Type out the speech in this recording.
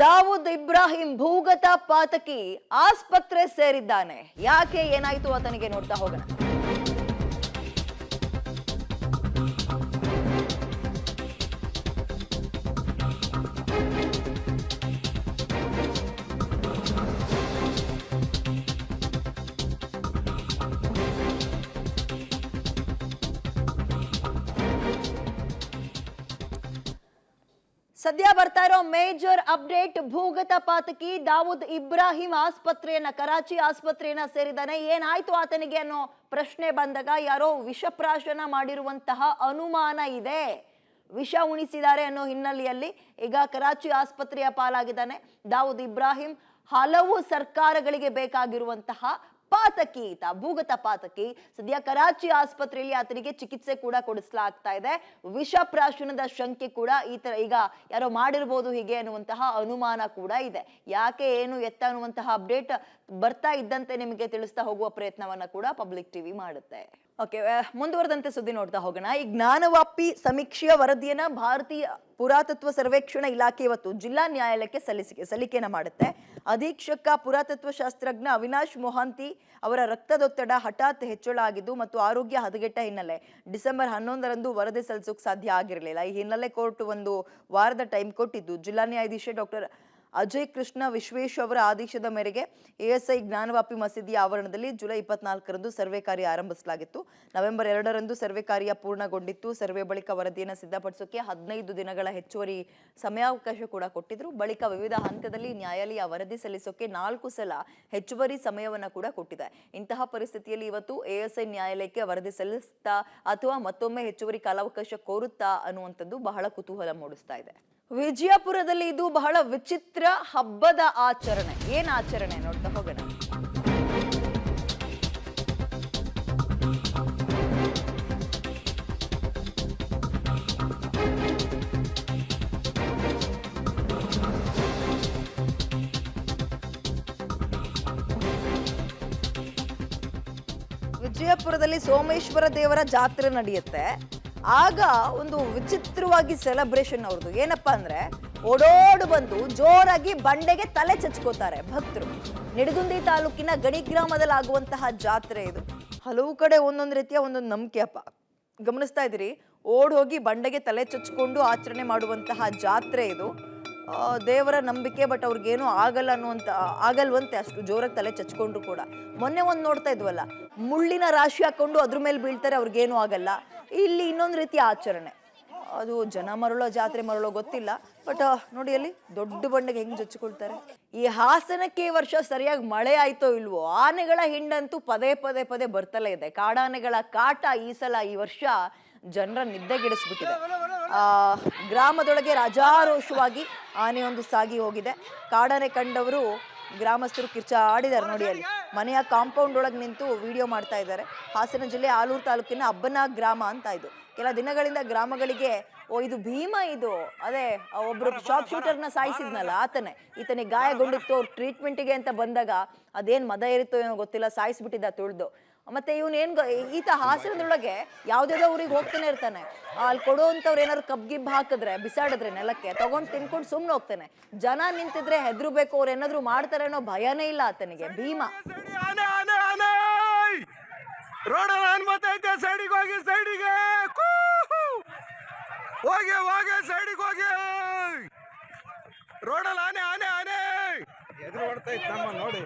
ದಾವೂದ್ ಇಬ್ರಾಹಿಂ ಭೂಗತ ಪಾತಕಿ ಆಸ್ಪತ್ರೆ ಸೇರಿದ್ದಾನೆ. ಯಾಕೆ ಏನಾಯ್ತು ಆತನಿಗೆ ನೋಡ್ತಾ ಹೋಗೋಣ. ಸದ್ಯ ಬರ್ತಾ ಇರೋ ಮೇಜರ್ ಅಪ್ಡೇಟ್, ಭೂಗತ ಪಾತಕಿ ದಾವೂದ್ ಇಬ್ರಾಹಿಂ ಕರಾಚಿ ಆಸ್ಪತ್ರೆಯನ್ನ ಸೇರಿದ್ದಾನೆ. ಏನಾಯ್ತು ಆತನಿಗೆ ಅನ್ನೋ ಪ್ರಶ್ನೆ ಬಂದಾಗ ಯಾರೋ ವಿಷಪ್ರಾಶನ ಮಾಡಿರುವಂತಹ ಅನುಮಾನ ಇದೆ. ವಿಷ ಉಣಿಸಿದ್ದಾರೆ ಅನ್ನೋ ಹಿನ್ನೆಲೆಯಲ್ಲಿ ಈಗ ಕರಾಚಿ ಆಸ್ಪತ್ರೆಯ ಪಾಲಾಗಿದ್ದಾನೆ ದಾವೂದ್ ಇಬ್ರಾಹಿಂ. ಹಲವು ಸರ್ಕಾರಗಳಿಗೆ ಬೇಕಾಗಿರುವಂತಹ ಪಾತಕಿ ಈತ, ಭೂಗತ ಪಾತಕಿ. ಸದ್ಯ ಕರಾಚಿ ಆಸ್ಪತ್ರೆಯಲ್ಲಿ ಆತನಿಗೆ ಚಿಕಿತ್ಸೆ ಕೂಡ ಕೊಡಿಸಲಾಗ್ತಾ ಇದೆ. ವಿಷಪ್ರಾಶನದ ಶಂಕೆ ಕೂಡ ಈಗ ಯಾರೋ ಮಾಡಿರ್ಬೋದು ಹೀಗೆ ಅನ್ನುವಂತಹ ಅನುಮಾನ ಕೂಡ ಇದೆ. ಯಾಕೆ ಏನು ಎತ್ತ ಅನ್ನುವಂತಹ ಅಪ್ಡೇಟ್ ಬರ್ತಾ ಇದ್ದಂತೆ ನಿಮಗೆ ತಿಳಿಸ್ತಾ ಹೋಗುವ ಪ್ರಯತ್ನವನ್ನ ಕೂಡ ಪಬ್ಲಿಕ್ ಟಿವಿ ಮಾಡುತ್ತೆ. ಓಕೆ, ಮುಂದುವರೆದಂತೆ ಸುದ್ದಿ ನೋಡ್ತಾ ಹೋಗೋಣ. ಈ ಜ್ಞಾನವಾಪಿ ಸಮೀಕ್ಷೆಯ ವರದಿಯನ್ನ ಭಾರತೀಯ ಪುರಾತತ್ವ ಸರ್ವೇಕ್ಷಣಾ ಇಲಾಖೆ ಇವತ್ತು ಜಿಲ್ಲಾ ನ್ಯಾಯಾಲಯಕ್ಕೆ ಸಲ್ಲಿಕೆಯನ್ನ ಮಾಡುತ್ತೆ. ಅಧೀಕ್ಷಕ ಪುರಾತತ್ವ ಶಾಸ್ತ್ರಜ್ಞ ಅವಿನಾಶ್ ಮೊಹಾಂತಿ ಅವರ ರಕ್ತದೊತ್ತಡ ಹಠಾತ್ ಹೆಚ್ಚಳ ಆಗಿದ್ದು ಮತ್ತು ಆರೋಗ್ಯ ಹದಗೆಟ್ಟ ಹಿನ್ನೆಲೆ ಡಿಸೆಂಬರ್ 11ರಂದು ವರದಿ ಸಲ್ಲಿಸೋಕೆ ಸಾಧ್ಯ ಆಗಿರಲಿಲ್ಲ. ಈ ಹಿನ್ನೆಲೆ ಕೋರ್ಟ್ ಒಂದು ವಾರದ ಟೈಮ್ ಕೊಟ್ಟಿದ್ದು. ಜಿಲ್ಲಾ ನ್ಯಾಯಾಧೀಶ ಡಾಕ್ಟರ್ ಅಜಯ್ ಕೃಷ್ಣ ವಿಶ್ವೇಶ್ ಅವರ ಆದೇಶದ ಮೇರೆಗೆ ಎಎಸ್ಐ ಜ್ಞಾನವಾಪಿ ಮಸೀದಿಯ ಆವರಣದಲ್ಲಿ ಜುಲೈ 24ರಂದು ಸರ್ವೆ ಕಾರ್ಯ ಆರಂಭಿಸಲಾಗಿತ್ತು. ನವೆಂಬರ್ 2ರಂದು ಸರ್ವೆ ಕಾರ್ಯ ಪೂರ್ಣಗೊಂಡಿತ್ತು. ಸರ್ವೆ ಬಳಿಕ ವರದಿಯನ್ನು ಸಿದ್ಧಪಡಿಸೋಕೆ 15 ದಿನಗಳ ಹೆಚ್ಚುವರಿ ಸಮಯಾವಕಾಶ ಕೂಡ ಕೊಟ್ಟಿದ್ರು. ಬಳಿಕ ವಿವಿಧ ಹಂತದಲ್ಲಿ ನ್ಯಾಯಾಲಯ ವರದಿ ಸಲ್ಲಿಸೋಕೆ 4 ಸಲ ಹೆಚ್ಚುವರಿ ಸಮಯವನ್ನು ಕೂಡ ಕೊಟ್ಟಿದೆ. ಇಂತಹ ಪರಿಸ್ಥಿತಿಯಲ್ಲಿ ಇವತ್ತು ಎಎಸ್ಐ ನ್ಯಾಯಾಲಯಕ್ಕೆ ವರದಿ ಸಲ್ಲಿಸ್ತಾ ಅಥವಾ ಮತ್ತೊಮ್ಮೆ ಹೆಚ್ಚುವರಿ ಕಾಲಾವಕಾಶ ಕೋರುತ್ತಾ ಅನ್ನುವಂಥದ್ದು ಬಹಳ ಕುತೂಹಲ ಮೂಡಿಸ್ತಾ ಇದೆ. ವಿಜಯಪುರದಲ್ಲಿ ಇದು ಬಹಳ ವಿಚಿತ್ರ ಹಬ್ಬದ ಆಚರಣೆ. ಏನ್ ಆಚರಣೆ ನೋಡ್ತಾ ಹೋಗೋಣ. ವಿಜಯಪುರದಲ್ಲಿ ಸೋಮೇಶ್ವರ ದೇವರ ಜಾತ್ರೆ ನಡೆಯುತ್ತೆ. ಆಗ ಒಂದು ವಿಚಿತ್ರವಾಗಿ ಸೆಲೆಬ್ರೇಷನ್ ಅವ್ರದ್ದು. ಏನಪ್ಪಾ ಅಂದ್ರೆ ಓಡೋಡು ಬಂದು ಜೋರಾಗಿ ಬಂಡೆಗೆ ತಲೆ ಚಚ್ಕೋತಾರೆ ಭಕ್ತರು. ನಿಡಗುಂದಿ ತಾಲೂಕಿನ ಗಣಿ ಗ್ರಾಮದಲ್ಲಿ ಆಗುವಂತಹ ಜಾತ್ರೆ ಇದು. ಹಲವು ಕಡೆ ಒಂದೊಂದು ರೀತಿಯ ಒಂದೊಂದು ನಂಬಿಕೆ ಅಪ್ಪ, ಗಮನಿಸ್ತಾ ಇದ್ದೀರಿ. ಓಡ್ ಹೋಗಿ ಬಂಡೆಗೆ ತಲೆ ಚಚ್ಕೊಂಡು ಆಚರಣೆ ಮಾಡುವಂತಹ ಜಾತ್ರೆ ಇದು. ದೇವರ ನಂಬಿಕೆ, ಬಟ್ ಅವ್ರಿಗೇನು ಆಗಲ್ವಂತೆ ಅಷ್ಟು ಜೋರಾಗಿ ತಲೆ ಚಚ್ಕೊಂಡ್ರು ಕೂಡ. ಮೊನ್ನೆ ಒಂದು ನೋಡ್ತಾ ಇದ್ವಲ್ಲ, ಮುಳ್ಳಿನ ರಾಶಿ ಹಾಕೊಂಡು ಅದ್ರ ಮೇಲೆ ಬೀಳ್ತಾರೆ, ಅವ್ರಿಗೇನು ಆಗಲ್ಲ. ಇಲ್ಲಿ ಇನ್ನೊಂದು ರೀತಿಯ ಆಚರಣೆ, ಅದು ಜನ ಮರಳೋ ಜಾತ್ರೆ ಮರಳೋ ಗೊತ್ತಿಲ್ಲ, ಬಟ್ ನೋಡಿ ಅಲ್ಲಿ ದೊಡ್ಡ ಬಂಡೆಗೆ ಹೆಂಗ್ ಚಚ್ಕೊಳ್ತಾರೆ. ಈ ಹಾಸನಕ್ಕೆ ಈ ವರ್ಷ ಸರಿಯಾಗಿ ಮಳೆ ಆಯ್ತೋ ಇಲ್ವೋ, ಆನೆಗಳ ಹಿಂಡಂತೂ ಪದೇ ಬರ್ತಲೇ ಇದೆ. ಕಾಡಾನೆಗಳ ಕಾಟ ಈ ವರ್ಷ ಜನರ ನಿದ್ದೆಗೆಡಿಸ್ಬಿಟ್ಟಿದೆ. ಗ್ರಾಮದೊಳಗೆ ರಾಜಾರೋಷವಾಗಿ ಆನೆಯೊಂದು ಸಾಗಿ ಹೋಗಿದೆ. ಕಾಡಾನೆ ಕಂಡವರು ಗ್ರಾಮಸ್ಥರು ಕಿರ್ಚಾಡಿದ್ದಾರೆ. ನೋಡಿ ಅಲ್ಲಿ ಮನೆಯ ಕಾಂಪೌಂಡ್ ಒಳಗೆ ನಿಂತು ವಿಡಿಯೋ ಮಾಡ್ತಾ ಇದ್ದಾರೆ. ಹಾಸನ ಜಿಲ್ಲೆ ಆಲೂರು ತಾಲೂಕಿನ ಅಬ್ಬನ ಗ್ರಾಮ ಅಂತ ಇದು. ಕೆಲ ದಿನಗಳಿಂದ ಗ್ರಾಮಗಳಿಗೆ ಇದು ಭೀಮಾ, ಇದು ಅದೇ ಒಬ್ರು ಶಾಪ್ ಶೂಟರ್ನ ಸಾಯಿಸಿದ್ನಲ್ಲ ಈತನಿಗೆ ಗಾಯಗೊಂಡಿತ್ತು. ಅವ್ರು ಟ್ರೀಟ್ಮೆಂಟ್ಗೆ ಅಂತ ಬಂದಾಗ ಅದೇನ್ ಮದ ಏರಿತ್ತೋ ಏನೋ ಗೊತ್ತಿಲ್ಲ, ಸಾಯಿಸ್ಬಿಟ್ಟಿದ್ದ ತುಳಿದು. ಮತ್ತೆ ಈತ ಹಾಸನದೊಳಗೆ ಯಾವ್ದಾವ್ದೋ ಊರಿಗೆ ಹೋಗ್ತಾನೆ ಇರ್ತಾನೆ. ಅಲ್ಲಿ ಕೊಡುವಂತವ್ರು ಏನಾದ್ರು ಕಬ್ಗಿಬ್ ಹಾಕಿದ್ರೆ ಬಿಸಾಡಿದ್ರೆ ನೆಲಕ್ಕೆ ತಗೊಂಡು ತಿನ್ಕೊಂಡು ಸುಮ್ನೆ ಹೋಗ್ತಾನೆ. ಜನ ನಿಂತಿದ್ರೆ ಹೆದರ್ಬೇಕು, ಅವ್ರು ಏನಾದ್ರು ಮಾಡ್ತಾರೆ ಅನ್ನೋ ಭಯನೇ ಇಲ್ಲ ಆತನಿಗೆ. ಭೀಮಾ ರೋಡ್ ಸೈಡಿಗೆ ಹೋಗಿ ಸೈಡಿಗೆ ಹೋಗಿ ರೋಡಲ್ಲಿ ಆನೆ ಎದುರು ಓಡ್ತಾ ಇತ್ತು ನಮ್ಮ ನೋಡಿ.